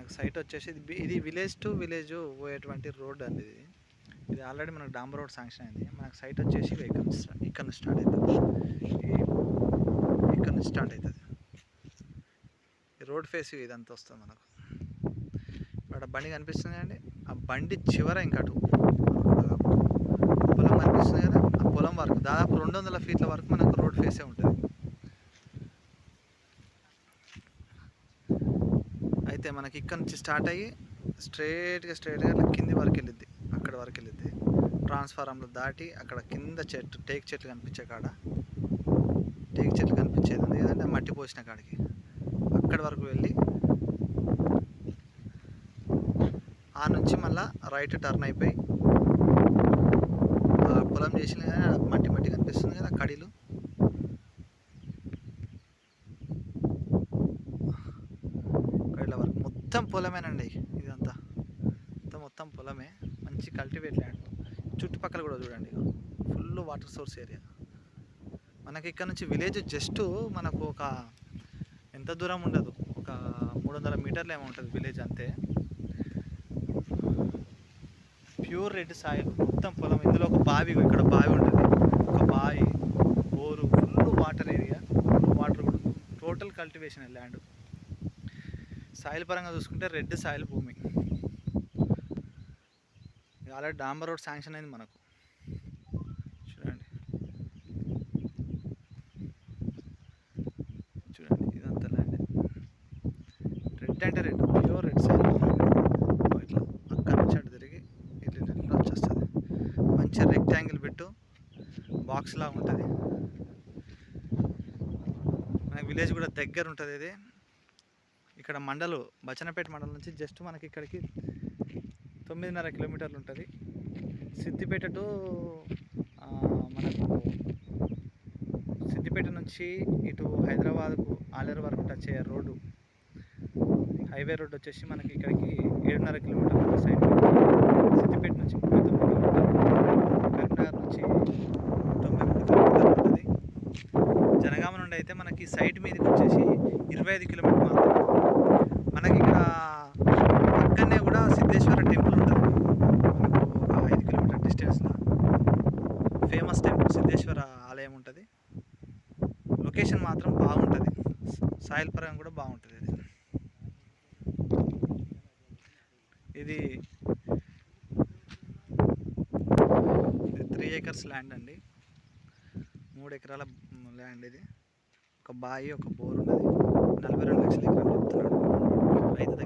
మనకు సైట్ వచ్చేసి ఇది విలేజ్ టు విలేజ్ పోయేటువంటి రోడ్ అండి. ఇది ఆల్రెడీ మనకు డాంబర్ రోడ్ శాంక్షన్ అయింది. మనకు సైట్ వచ్చేసి ఇక్కడ నుంచి స్టార్ట్ అవుతుంది. ఇక్కడ నుంచి స్టార్ట్ అవుతుంది. ఈ రోడ్ ఫేస్ ఇదంతా వస్తుంది మనకు. ఇక్కడ బండి కనిపిస్తుంది అండి. ఆ బండి చివర ఇంకా అటు పొలం కనిపిస్తుంది కదా, ఆ పొలం వరకు దాదాపు 200 ఫీట్ల వరకు మనకు రోడ్ ఫేసే ఉంటుంది. అయితే మనకి ఇక్కడ నుంచి స్టార్ట్ అయ్యి స్ట్రైట్గా అట్లా కింది వరకు వెళ్ళిద్ది. అక్కడ వరకు వెళ్ళిద్ది. ట్రాన్స్ఫారంలో దాటి అక్కడ కింద టేక్ చెట్లు కనిపించే కాడ, టేక్ చెట్లు కనిపించేది ఉంది కదంటే మట్టి పోసిన కాడికి అక్కడి వరకు వెళ్ళి ఆ నుంచి మళ్ళీ రైట్ టర్న్ అయిపోయి పొలం చేసిన మట్టి కనిపిస్తుంది కదా కడీలు, కడీల వరకు మొత్తం పొలమేనండి. ఇదంతా మొత్తం పొలమే, మంచి కల్టివేట్ ల్యాండ్. చుట్టుపక్కల కూడా చూడండి, ఫుల్ వాటర్ సోర్స్ ఏరియా. మనకి ఇక్కడ నుంచి విలేజ్ జస్ట్ మనకు ఒక ఎంత దూరం ఉండదు, ఒక 300 మీటర్లు ఏమో ఉంటుంది విలేజ్ అంతే. ప్యూర్ రెడ్ సాయిల్ మొత్తం పొలం. ఇందులో ఒక బావి, ఇక్కడ బావి ఉంటుంది, ఒక బావి, bore, full water area, water కూడా టోటల్ కల్టివేషన్ ల్యాండ్. సాయిల్ పరంగా చూసుకుంటే రెడ్ సాయిల్ భూమి. ఆల్రెడీ డాంబర్ రోడ్ శాంక్షన్ అయింది మనకు. చూడండి ఇదంతా ల్యాండ్ రెడ్ అంటే రెడ్, ప్యూర్ రెడ్ సాయిల్. ఇట్లా అక్కడ నుంచి అటు తిరిగి ఇట్లా వచ్చేస్తుంది. మంచి రెక్టాంగిల్ బిట్టు బాక్స్ లాగా ఉంటుంది. మనకి విలేజ్ కూడా దగ్గర ఉంటుంది. ఇది ఇక్కడ బచ్చన్నపేట మండలం నుంచి జస్ట్ మనకి ఇక్కడికి 9.5 కిలోమీటర్లు ఉంటుంది. సిద్దిపేట టు మనకు సిద్దిపేట నుంచి ఇటు హైదరాబాద్కు ఆలేరు వరకు టచ్ అయ్యే రోడ్డు, హైవే రోడ్ వచ్చేసి మనకి ఇక్కడికి 7.5 కిలోమీటర్ల సైడ్. సిద్దిపేట నుంచి 39 కిలోమీటర్లు, కరీంనగర్ నుంచి 93 కిలోమీటర్లు ఉంటుంది. జనగామ నుండి అయితే మనకి సైట్ మీదకి వచ్చేసి 25 కిలోమీటర్లు మాత్రమే. మనకి ఇక్కడ పక్కనే కూడా సిద్ధేశ్వర టెంపుల్ ఉంటుంది. మనకు ఒక 5 కిలోమీటర్ డిస్టెన్స్లో ఫేమస్ టెంపుల్ సిద్ధేశ్వర ఆలయం ఉంటుంది. లొకేషన్ మాత్రం బాగుంటుంది, సాయిల్ పరంగా కూడా బాగుంటుంది. ఇది 3 acres ల్యాండ్ అండి, 3 ఎకరాల ల్యాండ్. ఇది ఒక బావి, ఒక బోర్ ఉన్నది. 42 లక్షల ఎకరాలు చెప్తున్నాడు రైతు.